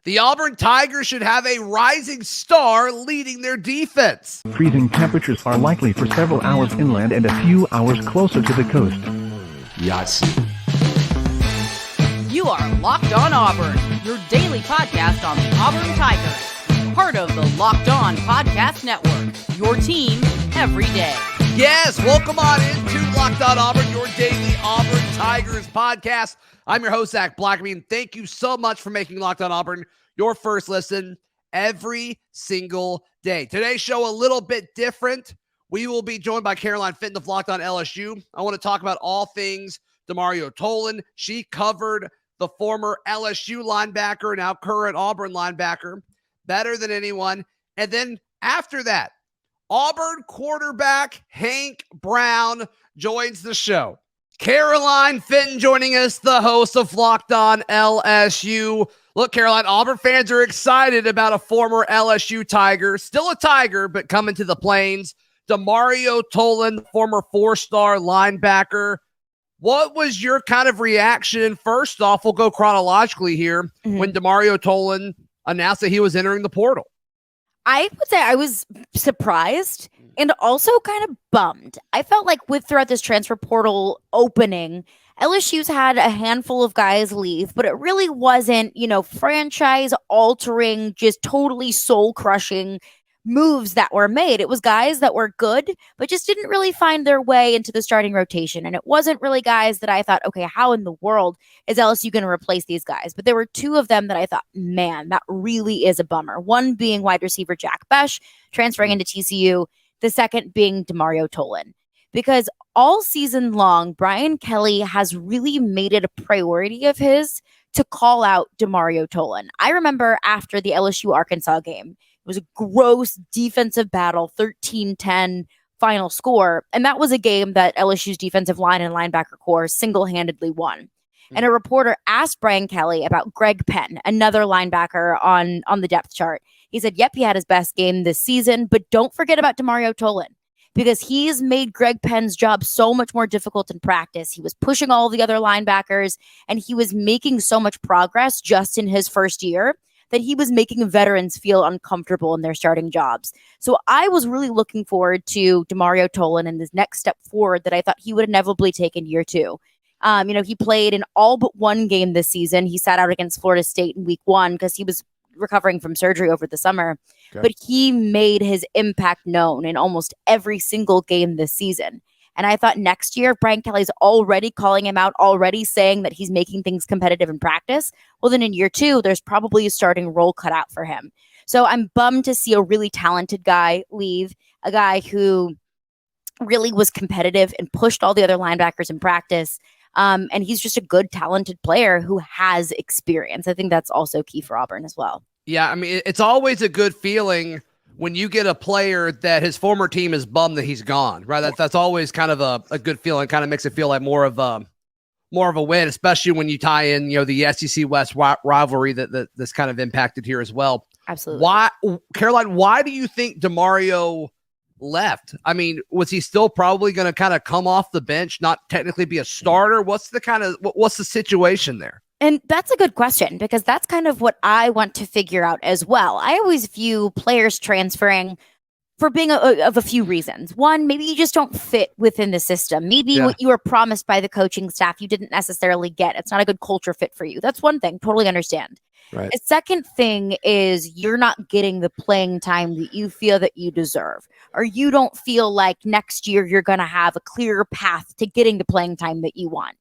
The Auburn Tigers should have a rising star leading their defense. Freezing temperatures are likely for several hours inland and a few hours closer to the coast. Yahtzee. You are Locked On Auburn, your daily podcast on the Auburn Tigers. Part of the Locked On Podcast Network, your team every day. Yes, welcome on into Locked On Auburn, your daily Auburn Tigers podcast. I'm your host, Zac Blackerby, and thank you so much for making Locked On Auburn your first listen every single day. Today's show a little bit different. We will be joined by Fenton of Locked On LSU. I want to talk about all things DeMario Tolan. She covered the former LSU linebacker, now current Auburn linebacker, better than anyone. And then after that, Auburn quarterback Hank Brown joins the show. Fenton joining us, the host of Locked On LSU. Look, Caroline, Auburn fans are excited about a former LSU Tiger, still a Tiger, but coming to the Plains. DeMario Tolan, former four-star linebacker. What was your kind of reaction? First off, we'll go chronologically here, when DeMario Tolan announced that he was entering the portal. I would say I was surprised and also kind of bummed. I felt like throughout this transfer portal opening, LSU's had a handful of guys leave, but it really wasn't, franchise altering, just totally soul crushing moves that were made. It was guys that were good, but just didn't really find their way into the starting rotation. And it wasn't really guys that I thought, okay, how in the world is LSU going to replace these guys? But there were two of them that I thought, man, that really is a bummer. One being wide receiver Jack Besh, transferring into TCU. The second being DeMario Tolan. Because all season long, Brian Kelly has really made it a priority of his to call out DeMario Tolan. I remember after the LSU-Arkansas game, it was a gross defensive battle, 13-10 final score. And that was a game that LSU's defensive line and linebacker core single-handedly won. And a reporter asked Brian Kelly about Greg Penn, another linebacker on the depth chart. He said, yep, he had his best game this season, but don't forget about DeMario Tolan, because he's made Greg Penn's job so much more difficult in practice. He was pushing all the other linebackers, and he was making so much progress just in his first year that he was making veterans feel uncomfortable in their starting jobs. So I was really looking forward to DeMario Tolan and this next step forward that I thought he would inevitably take in year two. He played in all but one game this season. He sat out against Florida State in week one because he was recovering from surgery over the summer. Okay. But he made his impact known in almost every single game this season. And I thought next year, Brian Kelly's already calling him out, already saying that he's making things competitive in practice. Well, then in year two, there's probably a starting role cut out for him. So I'm bummed to see a really talented guy leave, a guy who really was competitive and pushed all the other linebackers in practice. And he's just a good, talented player who has experience. I think that's also key for Auburn as well. Yeah, I mean, it's always a good feeling when you get a player that his former team is bummed that he's gone, right? That's always kind of a good feeling. Kind of makes it feel like more of a win, especially when you tie in, the SEC West rivalry that's kind of impacted here as well. Absolutely. Why, Caroline? Why do you think DeMario left? I mean, was he still probably going to kind of come off the bench, not technically be a starter? What's the situation there? And that's a good question, because that's kind of what I want to figure out as well. I always view players transferring for being of a few reasons. One, maybe you just don't fit within the system. Maybe what you were promised by the coaching staff, you didn't necessarily get. It's not a good culture fit for you. That's one thing. Totally understand. Right. A second thing is you're not getting the playing time that you feel that you deserve, or you don't feel like next year you're going to have a clear path to getting the playing time that you want.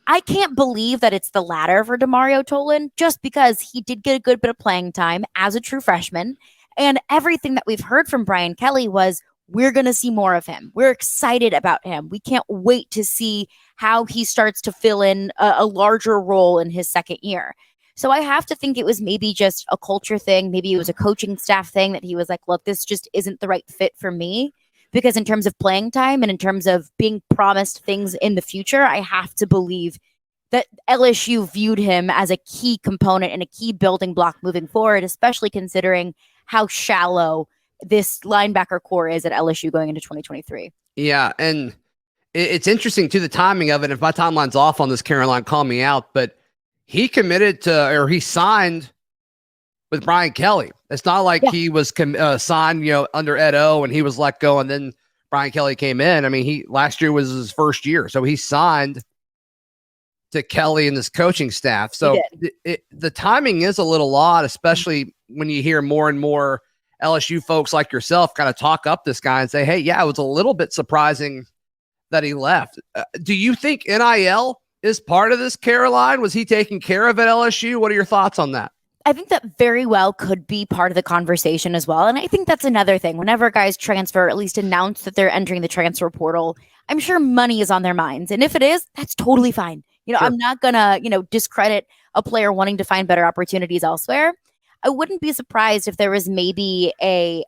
I can't believe that it's the latter for DeMario Tolan, just because he did get a good bit of playing time as a true freshman. And everything that we've heard from Brian Kelly was, we're going to see more of him. We're excited about him. We can't wait to see how he starts to fill in a larger role in his second year. So I have to think it was maybe just a culture thing. Maybe it was a coaching staff thing that he was like, look, this just isn't the right fit for me. Because in terms of playing time and in terms of being promised things in the future, I have to believe that LSU viewed him as a key component and a key building block moving forward, especially considering how shallow this linebacker core is at LSU going into 2023. Yeah, and it's interesting, too, the timing of it. If my timeline's off on this, Caroline, call me out, but he committed to, or he signed with Brian Kelly. It's not like he was signed, under Ed O and he was let go and then Brian Kelly came in. I mean, last year was his first year, so he signed to Kelly and this coaching staff. So the timing is a little odd, especially when you hear more and more LSU folks like yourself kind of talk up this guy and say, hey, yeah, it was a little bit surprising that he left. Do you think NIL is part of this, Caroline? Was he taken care of at LSU? What are your thoughts on that? I think that very well could be part of the conversation as well. And I think that's another thing. Whenever guys transfer, at least announce that they're entering the transfer portal, I'm sure money is on their minds. And if it is, that's totally fine. Sure. I'm not going to, discredit a player wanting to find better opportunities elsewhere. I wouldn't be surprised if there was maybe a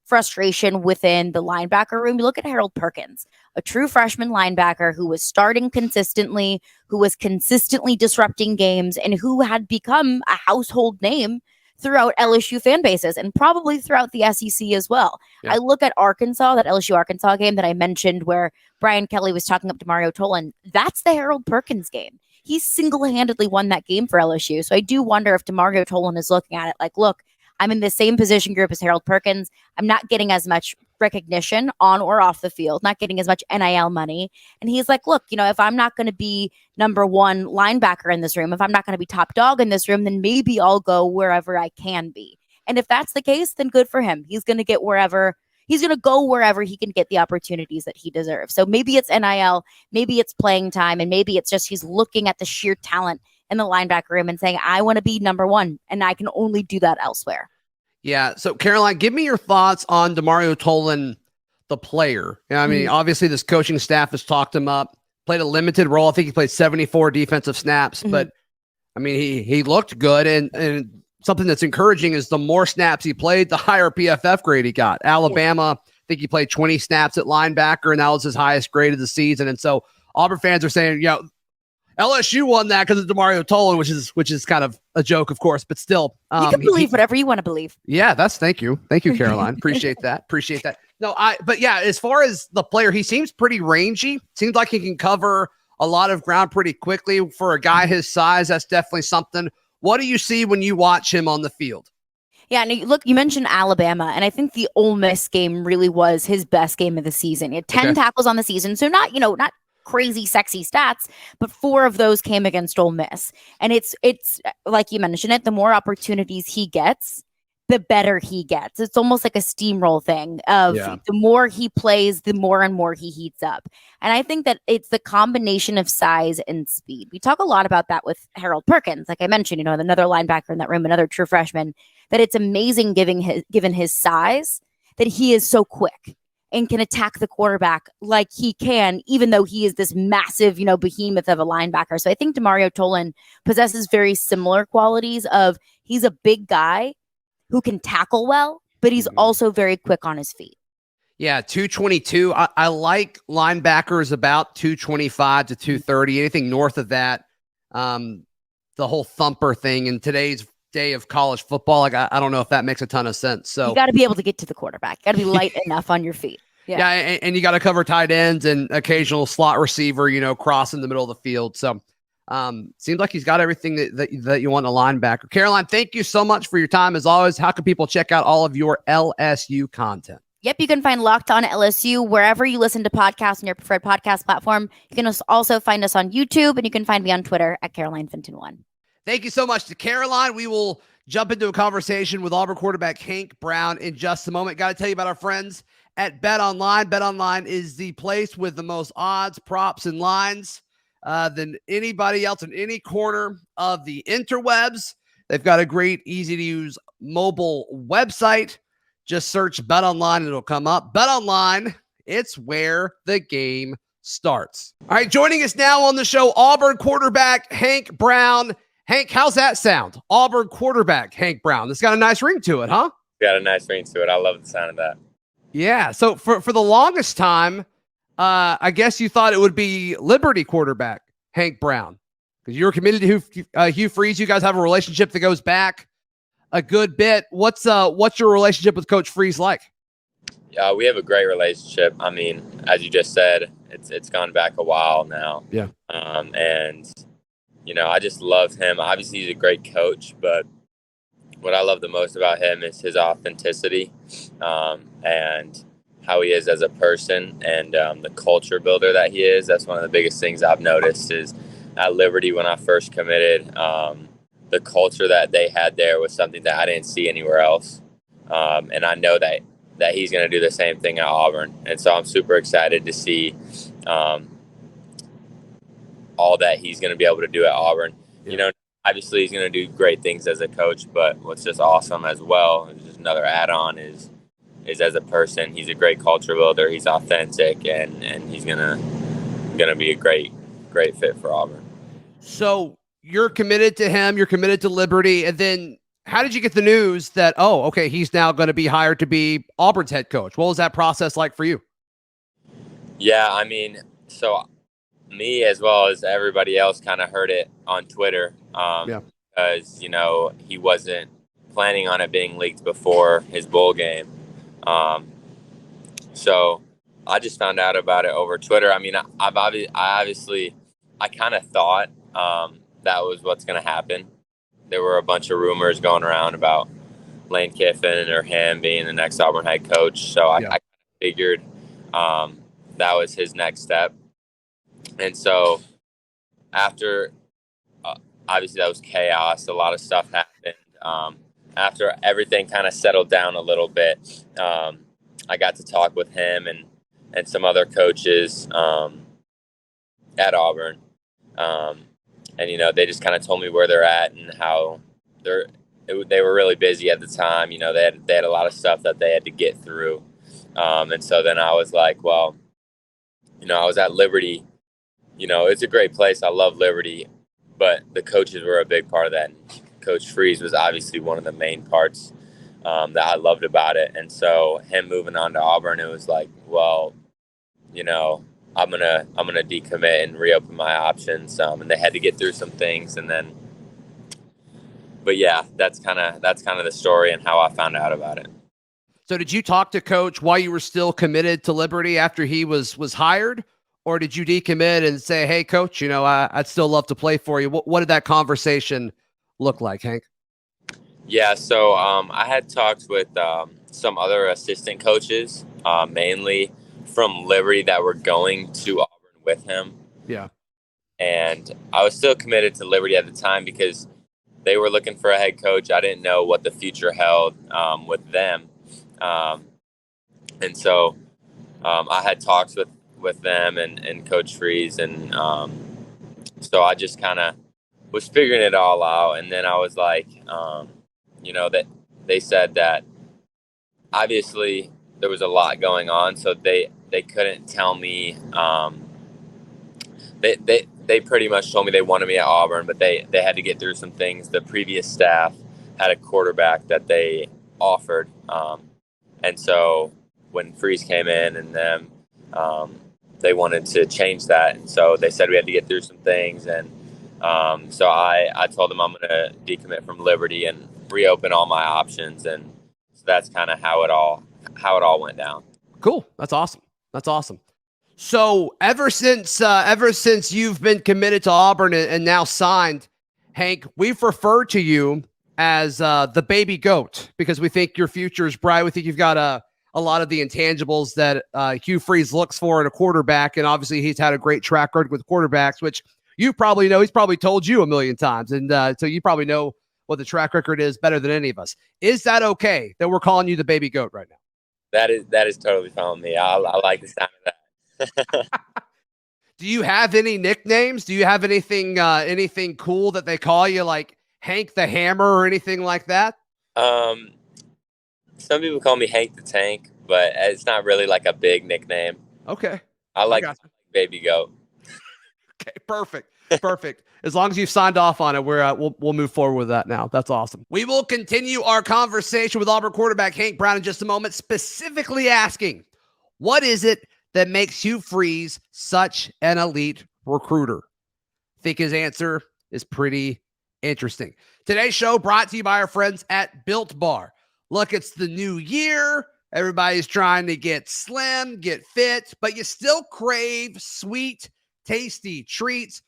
frustration within the linebacker room. You look at Harold Perkins, a true freshman linebacker who was starting consistently, who was consistently disrupting games, and who had become a household name throughout LSU fan bases and probably throughout the SEC as well. Yeah. I look at Arkansas, that LSU-Arkansas game that I mentioned where Brian Kelly was talking up DeMario Tolan. That's the Harold Perkins game. He single-handedly won that game for LSU. So I do wonder if DeMario Tolan is looking at it like, look, I'm in the same position group as Harold Perkins. I'm not getting as much recognition on or off the field, not getting as much NIL money. And he's like, look, if I'm not going to be number one linebacker in this room, if I'm not going to be top dog in this room, then maybe I'll go wherever I can be. And if that's the case, then good for him. He's going to go wherever he can get the opportunities that he deserves. So maybe it's NIL, maybe it's playing time, and maybe it's just he's looking at the sheer talent in the linebacker room and saying, I want to be number one, and I can only do that elsewhere. Yeah. So, Caroline, give me your thoughts on DeMario Tolan, the player. I mean, obviously, this coaching staff has talked him up, played a limited role. I think he played 74 defensive snaps, but I mean, he looked good. And something that's encouraging is the more snaps he played, the higher PFF grade he got. Alabama, I think he played 20 snaps at linebacker, and that was his highest grade of the season. And so Auburn fans are saying, LSU won that because of DeMario Tolan, which is kind of a joke, of course, but still. You can believe whatever you want to believe. Yeah, thank you, Caroline. Appreciate that. But yeah, as far as the player, he seems pretty rangy. Seems like he can cover a lot of ground pretty quickly for a guy his size. That's definitely something. What do you see when you watch him on the field? Yeah, and look, you mentioned Alabama, and I think the Ole Miss game really was his best game of the season. He had 10 tackles on the season, so not crazy sexy stats, but 4 of those came against Ole Miss. And it's like you mentioned it, the more opportunities he gets, the better he gets. It's almost like a steamroll thing of the more he plays, the more and more he heats up. And I think that it's the combination of size and speed. We talk a lot about that with Harold Perkins. Like I mentioned, another linebacker in that room, another true freshman, that it's amazing given his size that he is so quick and can attack the quarterback like he can, even though he is this massive, behemoth of a linebacker. So I think DeMario Tolan possesses very similar qualities of he's a big guy who can tackle well, but he's also very quick on his feet. Yeah, 222. I like linebackers about 225 to 230. Anything north of that, the whole thumper thing in today's day of college football, like I don't know if that makes a ton of sense. So you got to be able to get to the quarterback. You got to be light enough on your feet. Yeah, and you got to cover tight ends and occasional slot receiver, cross in the middle of the field. So seems like he's got everything that you want in a linebacker. Caroline, thank you so much for your time. As always, how can people check out all of your LSU content? Yep, you can find Locked On LSU wherever you listen to podcasts on your preferred podcast platform. You can also find us on YouTube, and you can find me on Twitter at CarolineFenton1. Thank you so much to Caroline. We will jump into a conversation with Auburn quarterback Hank Brown in just a moment. Got to tell you about our friends at BetOnline. BetOnline is the place with the most odds, props, and lines than anybody else in any corner of the interwebs. They've got a great, easy-to-use mobile website. Just search BetOnline and it'll come up. BetOnline, it's where the game starts. All right, joining us now on the show, Auburn quarterback Hank Brown. Hank, how's that sound? Auburn quarterback Hank Brown. It's got a nice ring to it, huh? Got a nice ring to it. I love the sound of that. Yeah. So for the longest time, I guess you thought it would be Liberty quarterback Hank Brown because you were committed to Hugh Freeze. You guys have a relationship that goes back a good bit. What's your relationship with Coach Freeze like? Yeah, we have a great relationship. I mean, as you just said, it's gone back a while now. Yeah. And I just love him. Obviously, he's a great coach, but what I love the most about him is his authenticity, and how he is as a person, and the culture builder that he is. That's one of the biggest things I've noticed is at Liberty when I first committed. The culture that they had there was something that I didn't see anywhere else. And I know that he's going to do the same thing at Auburn. And so I'm super excited to see all that he's going to be able to do at Auburn. Yeah. You know, obviously he's going to do great things as a coach, but what's just awesome as well, and just another add-on is as a person, he's a great culture builder. He's authentic, and he's going to be a great fit for Auburn. So you're committed to him, you're committed to Liberty, and then how did you get the news that, oh, okay, he's now going to be hired to be Auburn's head coach? What was that process like for you? Yeah, I mean, so me as well as everybody else kind of heard it on Twitter, because, you know, he wasn't planning on it being leaked before his bowl game. So I just found out about it over Twitter. I mean, I kind of thought that was what's going to happen. There were a bunch of rumors going around about Lane Kiffin or him being the next Auburn head coach. So I figured that was his next step. And so after, obviously that was chaos. A lot of stuff happened. After everything kind of settled down a little bit, I got to talk with him and some other coaches at Auburn. And, you know, they just kind of told me where they're at and how they were really busy at the time. You know, they had a lot of stuff that they had to get through. And so then I was like, well, you know, I was at Liberty. You know, it's a great place. I love Liberty, but the coaches were a big part of that. And Coach Freeze was obviously one of the main parts that I loved about it. And so him moving on to Auburn, it was like, well, you know, I'm gonna decommit and reopen my options. And they had to get through some things, and then, but yeah, that's kind of the story and how I found out about it. So did you talk to Coach while you were still committed to Liberty after he was hired, or did you decommit and say, hey, Coach, you know, I'd still love to play for you? What did that conversation look like, Hank? Yeah, so I had talked with some other assistant coaches, mainly from Liberty, that were going to Auburn with him. Yeah. And I was still committed to Liberty at the time because they were looking for a head coach. I didn't know what the future held with them. And so I had talks with them and Coach Freeze. And so I just kind of was figuring it all out. And then I was like, you know, that they said that obviously there was a lot going on. So they couldn't tell me. They pretty much told me they wanted me at Auburn, but they had to get through some things. The previous staff had a quarterback that they offered. And so when Freeze came in and them, they wanted to change that. And so they said we had to get through some things. And so I told them I'm going to decommit from Liberty and reopen all my options. And so that's kind of how it all went down. Cool. That's awesome. That's awesome. So ever since you've been committed to Auburn and now signed, Hank, we've referred to you as the baby goat because we think your future is bright. We think you've got a lot of the intangibles that Hugh Freeze looks for in a quarterback. And obviously he's had a great track record with quarterbacks, which you probably know. He's probably told you a million times. And so you probably know what the track record is better than any of us. Is that okay that we're calling you the baby goat right now? That is totally fine with me. I like the sound of that. Do you have any nicknames? Do you have anything cool that they call you, like Hank the Hammer or anything like that? Some people call me Hank the Tank, but it's not really like a big nickname. Okay. I like baby goat. Okay, perfect. Perfect. As long as you've signed off on it, we'll move forward with that now. That's awesome. We will continue our conversation with Auburn quarterback Hank Brown in just a moment, specifically asking, what is it that makes Hugh Freeze such an elite recruiter? I think his answer is pretty interesting. Today's show brought to you by our friends at Built Bar. Look, it's the new year. Everybody's trying to get slim, get fit, but you still crave sweet, tasty treats.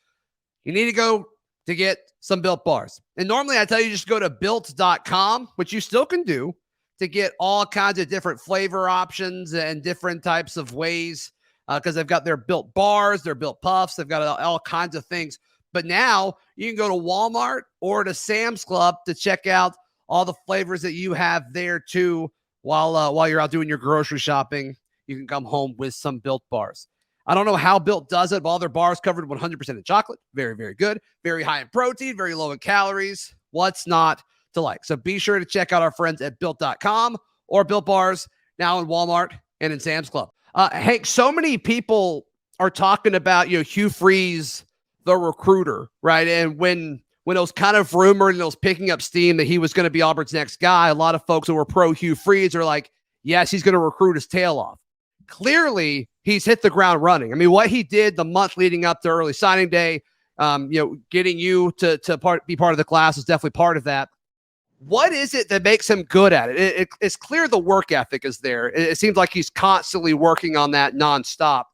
You need to go to get some Built Bars. And normally I tell you just go to Built.com, which you still can do, to get all kinds of different flavor options and different types of ways, because they've got their Built Bars, their Built Puffs, they've got all kinds of things. But now you can go to Walmart or to Sam's Club to check out all the flavors that you have there too. While you're out doing your grocery shopping, you can come home with some Built Bars. I don't know how Built does it, but all their bars covered 100% in chocolate. Very, very good. Very high in protein, very low in calories. What's not to like? So be sure to check out our friends at Built.com or Built Bars, now in Walmart and in Sam's Club. Hank, so many people are talking about, Hugh Freeze, the recruiter, right? And when it was kind of rumored and it was picking up steam that he was going to be Auburn's next guy, a lot of folks who were pro Hugh Freeze are like, yes, he's going to recruit his tail off. Clearly, he's hit the ground running. I mean, what he did the month leading up to early signing day, getting you to be part of the class is definitely part of that. What is it that makes him good at it? It's clear the work ethic is there. It seems like he's constantly working on that nonstop.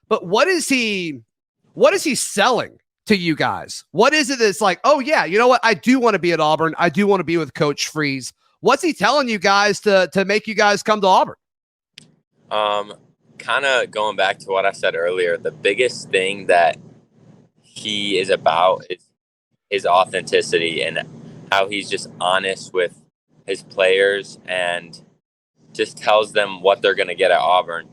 But what is he selling to you guys? What is it that's like, oh yeah, you know what? I do want to be at Auburn. I do want to be with Coach Freeze. What's he telling you guys to make you guys come to Auburn? Kind of going back to what I said earlier, the biggest thing that he is about is authenticity and how he's just honest with his players and just tells them what they're going to get at Auburn,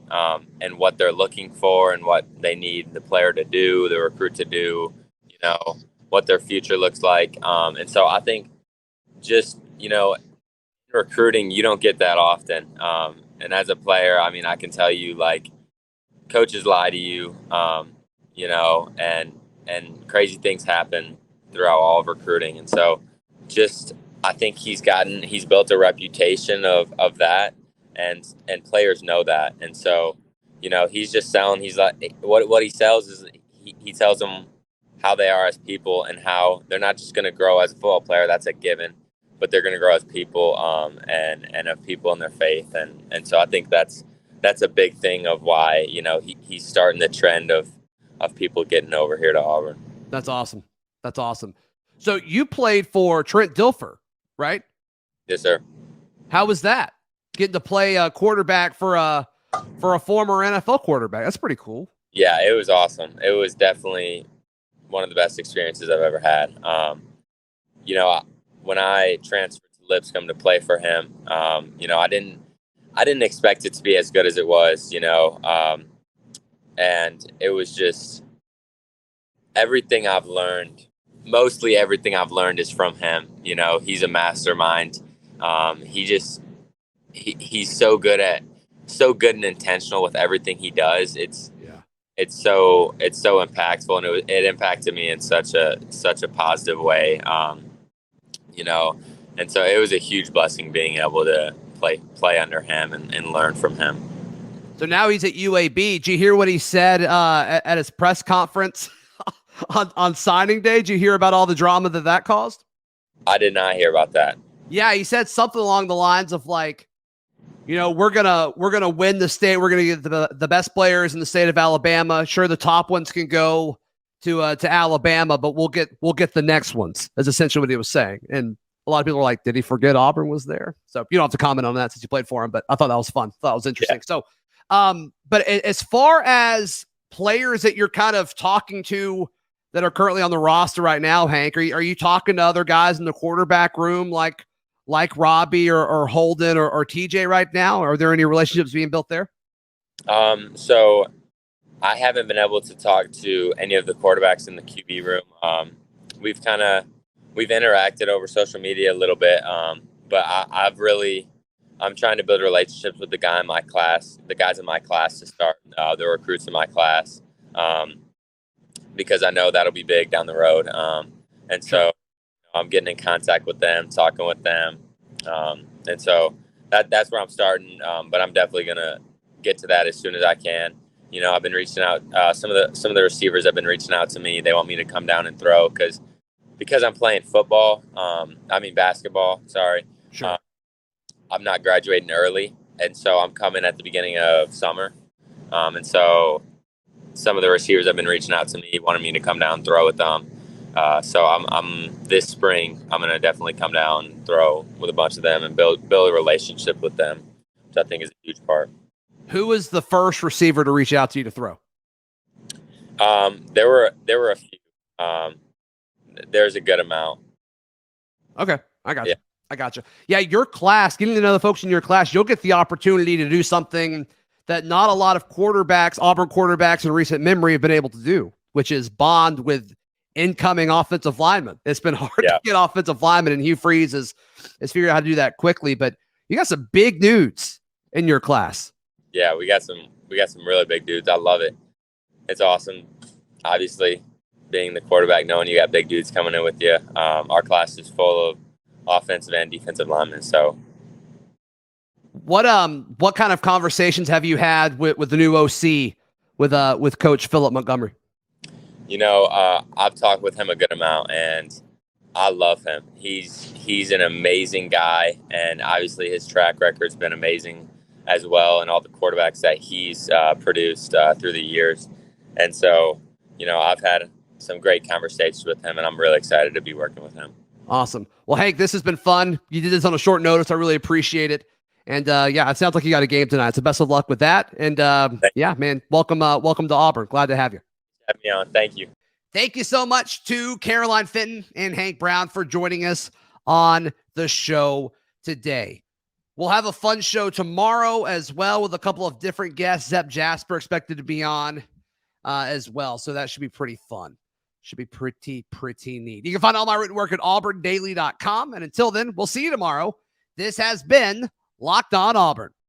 and what they're looking for and what they need the player to do, the recruit to do, what their future looks like. And so I think just, recruiting, you don't get that often. And as a player, I mean, I can tell you, like, coaches lie to you, and crazy things happen throughout all of recruiting. And so I think he's built a reputation of that, and players know that. And so, he's just selling, he's like, what he sells is he tells them how they are as people and how they're not just going to grow as a football player. That's a given, but they're going to grow as people, and of people in their faith. And so I think that's a big thing of why, he's starting the trend of people getting over here to Auburn. That's awesome. That's awesome. So you played for Trent Dilfer, right? Yes, sir. How was that? Getting to play a quarterback for a former NFL quarterback. That's pretty cool. Yeah, it was awesome. It was definitely one of the best experiences I've ever had. When I transferred to Lipscomb to play for him, I didn't expect it to be as good as it was, and it was just everything I've learned. Mostly everything I've learned is from him. He's a mastermind. He's so good and intentional with everything he does. It's so impactful, and it impacted me in such a positive way. And so it was a huge blessing being able to play under him and learn from him. So now he's at UAB. Did you hear what he said at his press conference on signing day? Did you hear about all the drama that caused? I did not hear about that. Yeah, he said something along the lines of like, we're gonna win the state. We're gonna get the best players in the state of Alabama. Sure, the top ones can go to Alabama, but we'll get the next ones. That's essentially what he was saying. And a lot of people are like, did he forget Auburn was there? So you don't have to comment on that since you played for him, but I thought that was fun. I thought it was interesting. Yeah. So, but as far as players that you're kind of talking to that are currently on the roster right now, Hank, are you talking to other guys in the quarterback room like Robbie or Holden or TJ right now? Are there any relationships being built there? So I haven't been able to talk to any of the quarterbacks in the QB room. We've interacted over social media a little bit, but I'm trying to build relationships with the guys in my class to start, the recruits in my class, because I know that'll be big down the road. And so I'm getting in contact with them, talking with them. And so that's where I'm starting. But I'm definitely going to get to that as soon as I can. I've been reaching out, some of the receivers have been reaching out to me. They want me to come down and throw because I'm playing basketball. Sorry. Sure. I'm not graduating early. And so I'm coming at the beginning of summer. And so some of the receivers have been reaching out to me, wanting me to come down and throw with them. So I'm this spring, I'm going to definitely come down and throw with a bunch of them and build a relationship with them, which I think is a huge part. Who was the first receiver to reach out to you to throw? There were a few. There's a good amount. Okay, I got you. I got you. Yeah, your class, getting to know the folks in your class, you'll get the opportunity to do something that not a lot of quarterbacks, Auburn quarterbacks in recent memory have been able to do, which is bond with incoming offensive linemen. It's been hard to get offensive linemen, and Hugh Freeze has figured out how to do that quickly. But you got some big dudes in your class. Yeah, we got some really big dudes. I love it. It's awesome. Obviously, being the quarterback, knowing you got big dudes coming in with you. Our class is full of offensive and defensive linemen. So, what kind of conversations have you had with the new OC with Coach Philip Montgomery? You know, I've talked with him a good amount, and I love him. He's an amazing guy, and obviously his track record's been amazing as well, and all the quarterbacks that he's produced through the years. And so, you know, I've had some great conversations with him, and I'm really excited to be working with him. Awesome. Well, Hank, this has been fun. You did this on a short notice. I really appreciate it. And yeah, it sounds like you got a game tonight. So best of luck with that. And yeah, man, welcome to Auburn. Glad to have you. Have me on. Thank you. Thank you so much to Caroline Fenton and Hank Brown for joining us on the show today. We'll have a fun show tomorrow as well with a couple of different guests. Zep Jasper expected to be on as well. So that should be pretty fun. Should be pretty neat. You can find all my written work at auburndaily.com. And until then, we'll see you tomorrow. This has been Locked On Auburn.